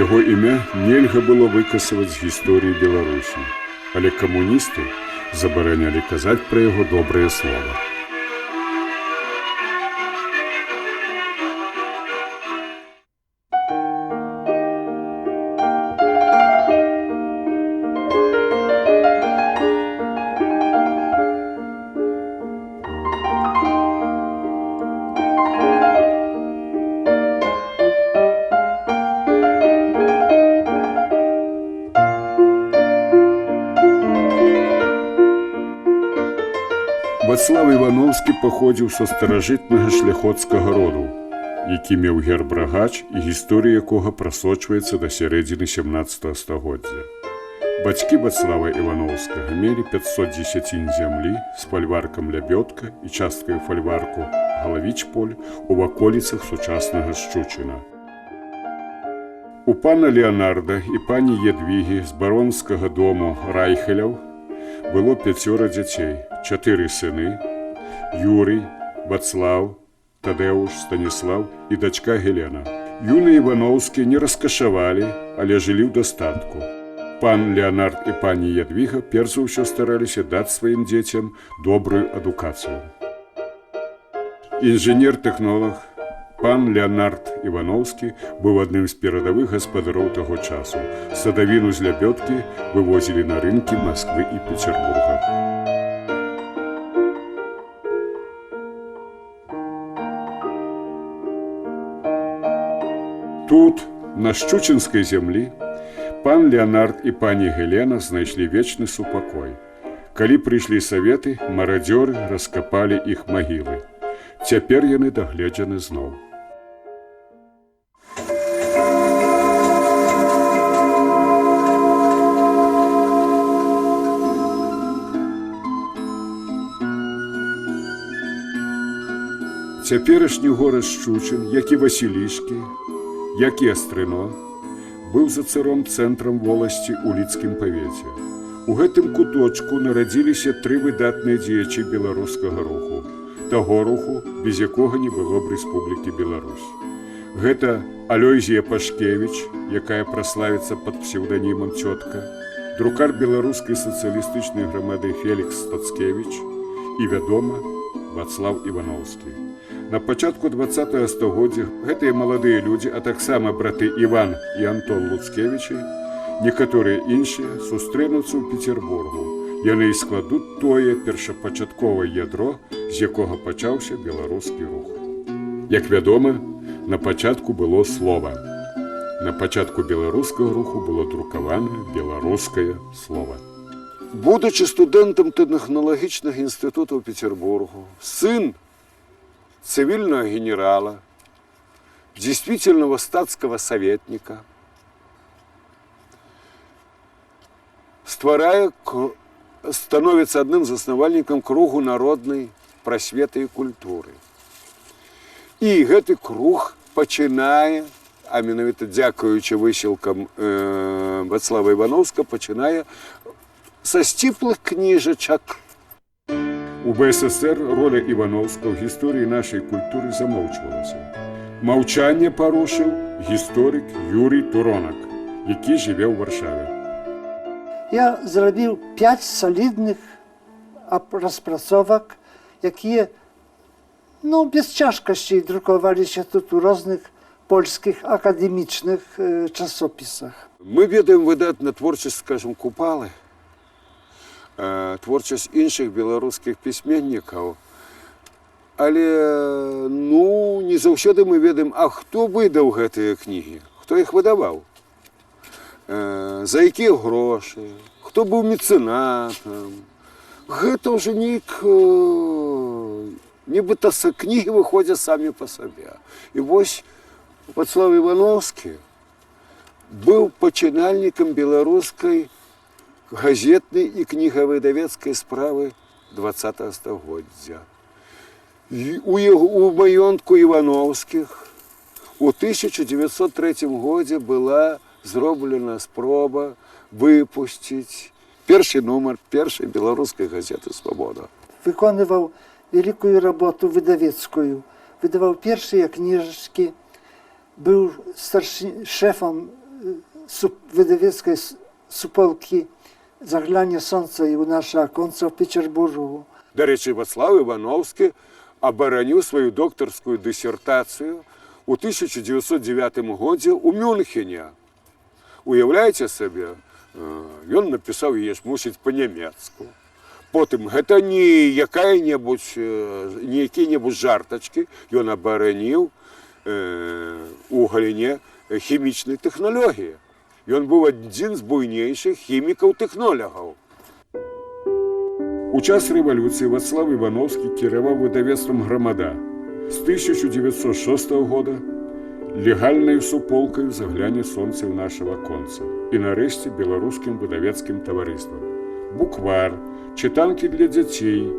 Яго імя нельга было выкасаваць з гісторыі Беларусі, але камуністы забаранялі казаць пра яго добрае слова. Вацлав Івановскі паходзіў са старажытнага шляхоцкага роду, які меў герб рагач і гісторыя якога прасочваецца да сярэдзіны 17 стагоддзя. Бацькі Вацлава Івановскага мелі 500 дзесяцін зямлі з фальваркам Лябёдка і часткай фальварку Галавіч-поль у ваколіцах сучаснага Шчучына. У пана Леанарда і пані Ядвігі з баронскага дому Райхеляў было 5 дзяцей, 4 сыны, Юрый, Вацлаў, Тадэуш, Станіслаў і дачка Гелена. Юны Івановскі не раскашавалі, але жылі ў дастатку. Пан Леанард і пані Ядвіга перш за ўсё стараліся даць сваім дзецям добрую адукацыю. Інжынер-тэхнолог пан Леанард Івановскі быў адным з перадавых гаспадароў таго часу. Садавіну з Лябёдкі вывозілі на рынкі Масквы і Петербурга. Тут, на Шчучынскай зямлі, пан Леанард і пані Гелена знайшлі вечны супакой. Калі прыйшлі саветы, марадзёры раскапалі іх магілы. Цяпер яны дагледжаны зноў. Цяперашні горад Шчучын, як і Васілішкі, як і Астрыно, быў за царом цэнтрам воласці ў Лідскім павеце. У гэтым куточку нарадзіліся 3 выдатныя дзеячы беларускага руху, таго руху, без якога не было б Рэспублікі Беларусь. Гэта Алёйзія Пашкевіч, якая праславіцца пад псеўданімам «Цётка», друкар беларускай сацыялістычнай грамады Фелікс Стацкевіч і, вядома, Вацлав Івановскі. На пачатку 20-го стагоддзя гэтыя маладыя людзі, а таксама браты Іван і Антон Луцкевічы, некаторыя іншыя сустрэнуцца ў Петербургу. Яны і складуць тое першапачатковае ядро, з якога пачаўся беларускі рух. Як вядома, на пачатку было слова. На пачатку беларускага руху было друкаванае беларускае слова. Будучы студэнтам тэхналагічнага інстытута ў Петербургу, сын цивильного генерала, действительного статского советника, становится одним из основальников кругу народной просветы и культуры. И этот круг пачынае, а менавіта дзякуючы высілкам Вацлава Івановскага, пачынае са сціплых кніжачак. У БССР роля Івановскага ў гісторыі нашай культуры замоўчвалася. Маўчанне парушыў гісторык Юрый Туронак, які жыве ў Варшаве. Я зрабіў 5 салідных распрацовак, якія без цяжкасцей друкаваліся тут у розных польскіх акадэмічных часопісах. Мы ведаем выдатна творчасць, скажем, Купалы, творчасць іншых беларускіх пісьменнікаў, але не заўсёды мы ведаем, а хто выдаў гэтыя кнігі, хто іх выдаваў, за якія грошы, хто быў мецэнатам. Гэта ўжо нібыта кнігі выходзяць самі па сабе. І вось Вацлав Івановскі быў пачынальнікам беларускай газетнай і кнігавыдавецкай справы 20-го стагоддзя. У маёнтку Івановскіх у 1903 годзе была зроблена спроба выпусціць першы нумар першай беларускай газеты «Свабода». Выконваў вялікую работу выдавецкую, выдаваў першыя кніжачкі, быў шэфам wydawieckiej suполки «Заглянье сонця і у наше оконце» в Петербургу. До речі, Вацлав Івановський оборонив свою докторську дисертацію у 1909 році у Мюнхені. Уявляєте собі, він написав її, мусить, по-німецьку. Потім, це не які-небудь жарточки, він оборонив у галині хімічної технології. Він був один з буйніших хіміків-технологів. У час революції Вацлав Івановський керував видавецтвом «Громада». З 1906 року легальною суполкою «Загляне сонце в наше оконце» і нарешті білоруським видавецьким товариством. Буквар, читанки для дітей,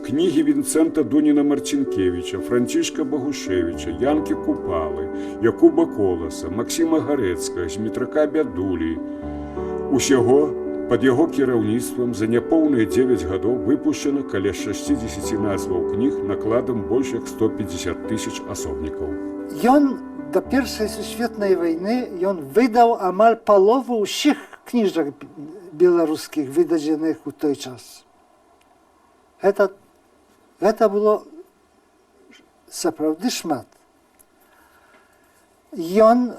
книги Вінцента Дуніна-Марченкевича, Францішка Богушевича, Янки Купали, Якуба Колоса, Максима Гарецького, Дмитрака Бядулі. Усього під його керівництвом за неповні 9 років випущено каля 60 назваў книг накладом більше як 150 тисяч особників. Ён до Першої світової війни видав амаль полову усіх книжок білоруських, виданих у той час. Це було сапраўды шмат. Ён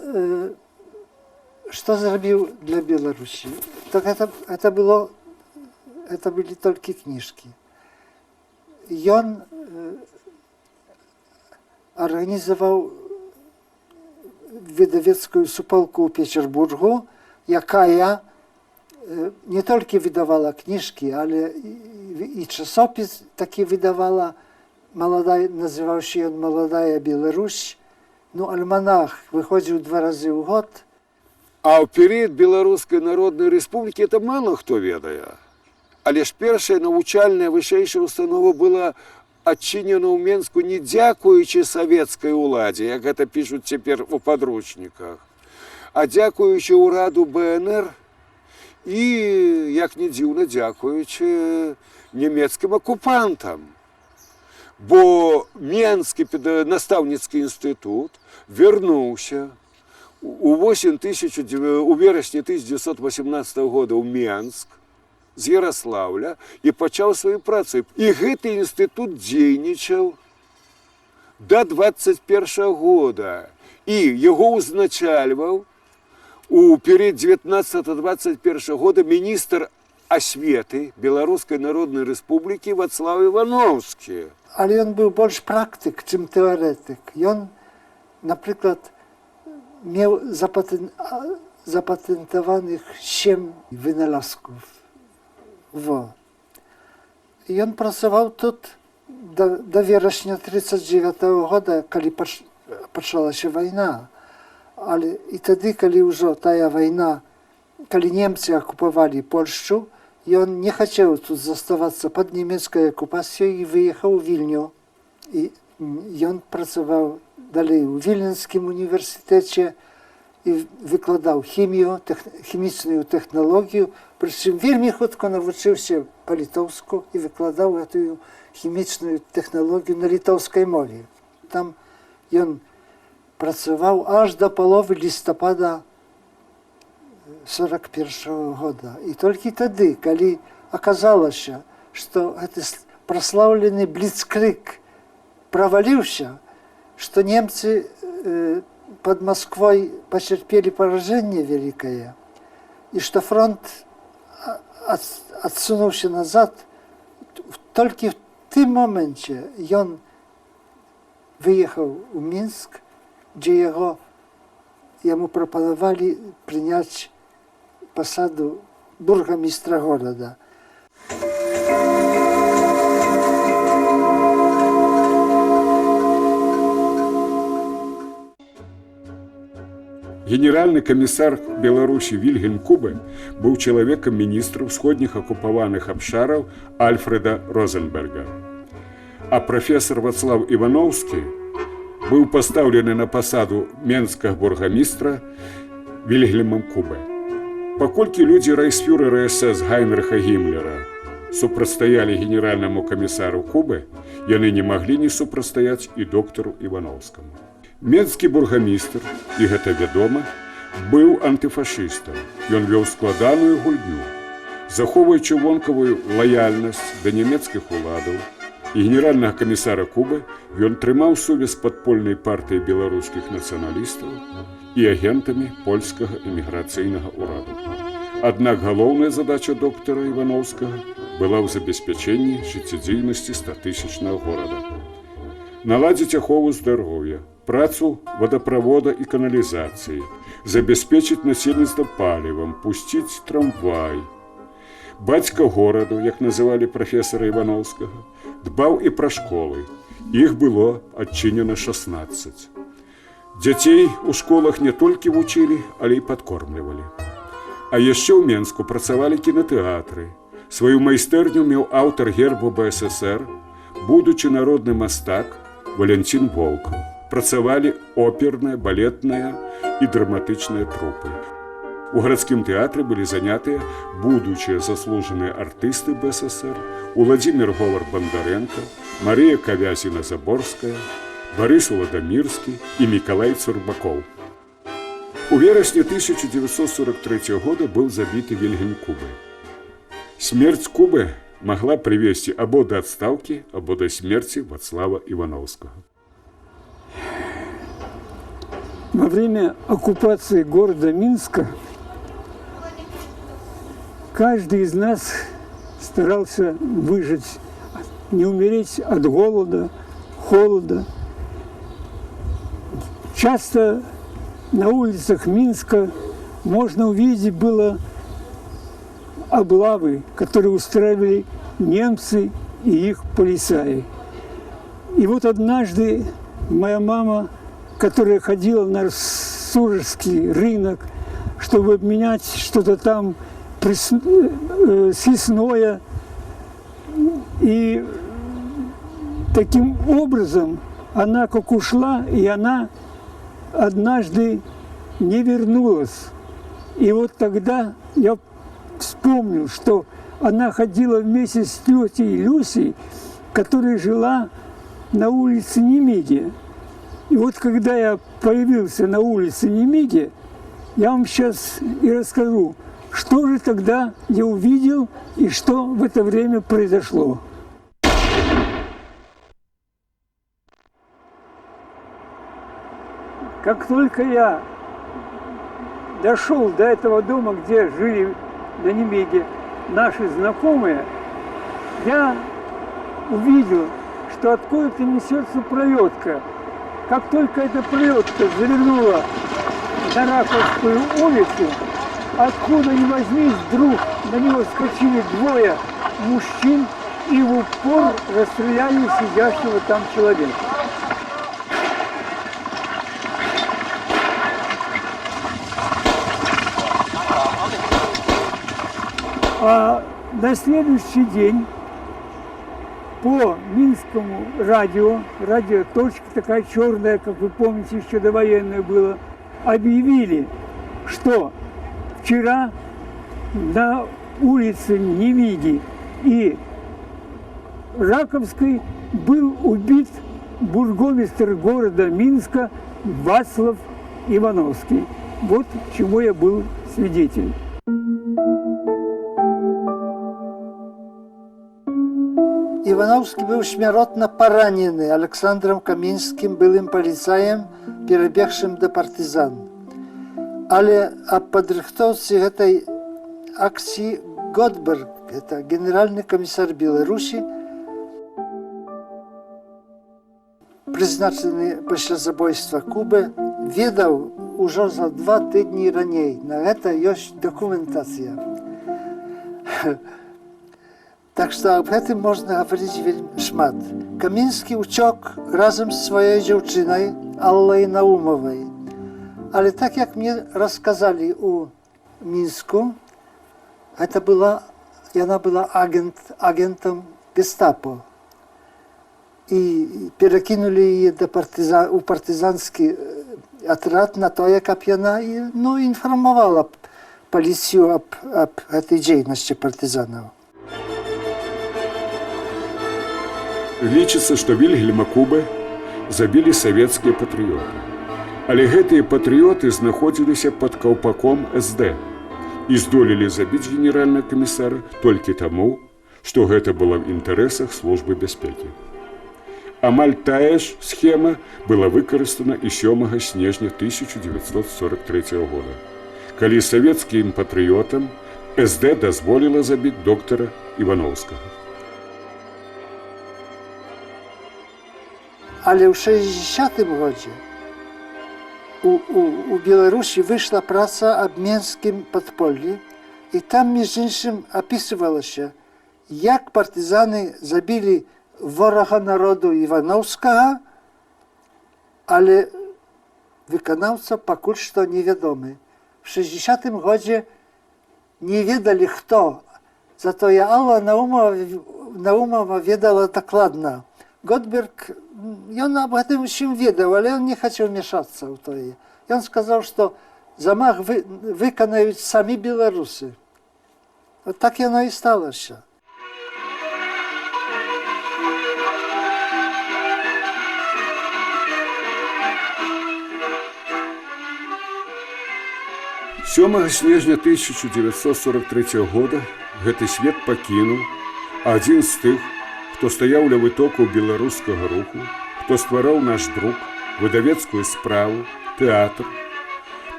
что зрабіў для Беларусі? Так это были только книжки. Ён организовал выдавецкую суполку в Петербургу, якая не только выдавала книжки, але и часопис таки выдавала, называвший он «Молодая Беларусь». Ну, альманах выходил 2 раза в год. А ў перыяд Беларускай Народнай Рэспублікі это мало хто ведае. Але ж першая навучальная вышэйшая установа была адчынена ў Менску не дзякуючы савецкай уладзе, як гэта пішуць цяпер у падручніках, а дзякуючы ўраду БНР і, як не дзіўна, дзякуючы нямецкім акупантам. Бо Менскі настаўніцкі інстытут вярнуўся у верасні 1918 года ў Менск з Ярославля і пачаў сваю працу. І гэты інстытут дзейнічаў до 21 года. І яго ўзначальваў у перыяд 19-21 года міністр асветы Беларускай Народнай Рэспублікі Вацлав Івановскі. Але ён быў больш практык, чым тэарэтык. Ён, напрыклад, меў запатентаваных 7 вынalazków. Ён працаваў тут до верасня 1939 года, калі пачалася вайна. Але і тады, калі ўжо тая вайна, калі немцы акупавалі Польшчу, ён не хацеў тут заставацца пад нямецкай акупацыяй і выехаў у Вільню. І ён працаваў далей у Віленскім універсітэце і выкладаў хімію, хімічную тэхналогію, прычым вельмі хутка навучыўся па-літоўску і выкладаў гэтую хімічную тэхналогію на літоўскай мове. Там ён працаваў аж да паловы лістапада 1941 года. І толькі тады, калі аказалася, што гэты праслаўлены бліцкрыг праваліўся, што немцы под Москвой пацярпелі паражэнне вялікае, і што фронт адсунуўся назад, толькі в тым моменце ён выехаў у Мінск, дзе яму прапанавалі прыняць пасаду бургамістра горада. Генеральный комиссар Беларуси Вильгельм Кубе был человеком министра всходних оккупованных обшаров Альфреда Розенберга. А профессор Вацлав Ивановский был поставлен на посаду менского бургомистра Вильгельмом Кубе. Покольки люди рейхсфюрера СС Гайнриха Гиммлера супрацьстаяли генеральному комиссару Кубе, яны не могли не супрацьстаяць и доктору Ивановскому. Менскі бургамістр, і гэта вядома, быў антыфашыстам. Ён вёў складаную гульню, захоўваючы вонкавую лаяльнасць да нямецкіх уладаў і генеральнага камісара Кубы, ён трымаў сувязь з падпольнай партыяй беларускіх нацыяналістаў і агентамі польскага эміграцыйнага ўраду. Аднак галоўная задача доктара Івановскага была ў забеспячэнні жыццядзейнасці 100-тысячнага горада. Наладзіць ахову здароўя, працу водаправода і каналізацыі, забяспечыць насельніцтва палівам, пусціць трамвай. Бацька гораду, як называлі прафесара Івановскага, дбаў і пра школы. Іх было адчынена 16. Дзяцей у школах не толькі вучылі, але і падкормлівалі. А яшчэ ў Менску працавалі кінатэатры. Сваю майстэрню меў аўтар гербу БССР, будучы народны мастак Валянцін Волкаў. Працавалі оперная, балетная і драматычныя трупы. У гарадскім тэатры былі занятыя будучыя заслужаныя артысты БССР Уладзімір Говор-Бандарэнка, Марыя Кавязіна-Заборская, Барыс Уладамірскі і Мікалай Цурбакоў. У верасні 1943 года быў забіты Вільгельм Кубы. Смерць Кубы могла привести або до отставки, або до смерти Вацлава Ивановского. Во время оккупации города Минска каждый из нас старался выжить, не умереть от голода, холода. Часто на улицах Минска можно увидеть было облавы, которые устраивали немцы и их полицаи. И вот однажды моя мама, которая ходила на Сурожский рынок, чтобы обменять что-то там съестное, и таким образом она как ушла, и она однажды не вернулась. И вот тогда я вспомнил, что она ходила вместе с тетей Люсей, которая жила на улице Немиге. И вот когда я появился на улице Немиге, я вам сейчас и расскажу, что же тогда я увидел и что в это время произошло. Как только я дошел до этого дома, где жили на Немиге наши знакомые, я увидел, что откуда-то несется пролетка. Как только эта пролетка завернула на Раковскую улицу, откуда ни возьмись, вдруг на него скочили двое мужчин и в упор расстреляли сидящего там человека. А на следующий день по Минскому радио, радиоточка такая черная, как вы помните, еще довоенная была, объявили, что вчера на улице Немиги и Раковской был убит бургомистр города Минска Вацлав Ивановский. Вот чему я был свидетель. Івановський був смертно поранений Олександром Камінським, былым поліцаєм, перебігшим до партизан. Але аб падрыхтоўцы гэтай акції Готберг, это генеральный комиссар Беларусі, прызначаны пасля забойства Кубы, ведаў ужо за 2 тыдні раней. На гэта ёсць дакументацыя. Так што аб гэтым можна гаварыць вельмі шмат. Камінскі ўцёк разам з сваёй дзяўчынай Аллай Наумавай. Але так як мне расказалі ў Мінску, яна была агентам гестапо. І перакінулі яе у партызанскі атрад на тое, каб яна інфармавала паліцыю аб гэтай дзейнасці партызанаў. Лічыцца, што Вільгельма Кубы забілі савецкія патрыёты. Але гэтыя патрыёты знаходзіліся пад каўпаком СД і здолелі забіць генеральнага камісара толькі таму, што гэта было в інтарэсах службы бяспекі. Амаль тая ж схема была выкарыстана і 7 снежня 1943 года, калі савецкім патрыётам СД дазволіла забіць доктара Івановскага. Але ў 60-м годзе у Беларусі выйшла праца аб менскім падполлі, і там, між іншым, апісвалася, як партызаны забілі ворага народу Івановскага, але выканаўца пакуль што невядомы. В 60-м годзе не ведалі хто, затое Алла Наумова ведала дакладна. Готберг, ён аб гэтым усім ведаў, але ён не хацеў мяшацца ў тое. Ён сказаў, што замах выканаюць самі беларусы. Вот так яно і сталася. Сёмага снежня 1943 года гэты свет пакінуў адзін з тых, хто стаяў ля вытокаў беларускага руху, хто ствараў наш друк, выдавецкую справу, тэатр,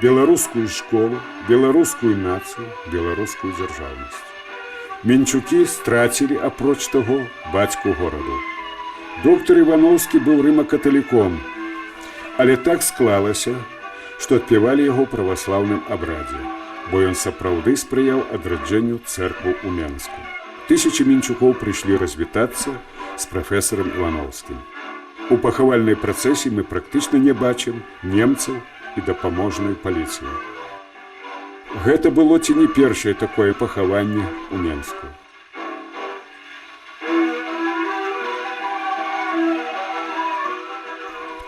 беларускую школу, беларускую нацыю, беларускую дзяржаўнасць. Менчукі страцілі, апроч таго, бацьку гораду. Доктар Івановскі быў рыма-каталіком, але так склалася, што адпявалі яго ў праваслаўным абрадзе, бо ён сапраўды спрыяў адраджэнню цэркву ў Менску. Тысячи менчукоў прыйшлі развітацца з прафесарам Івановскім. У пахавальнай працэсе мы практычна не бачым немцаў і дапаможнай паліцыі. Гэта было ці не першае такое пахаванне ў Менску.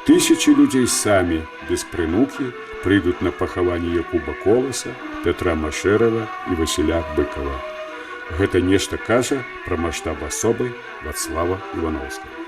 Тысячи людзей самі, без прынукі, прыйдуць на пахаванне Якуба Коласа, Петра Машэрава і Васіля Быкова. Гэта нешта кажа пра маштаб асобы Вацлава Івановскага.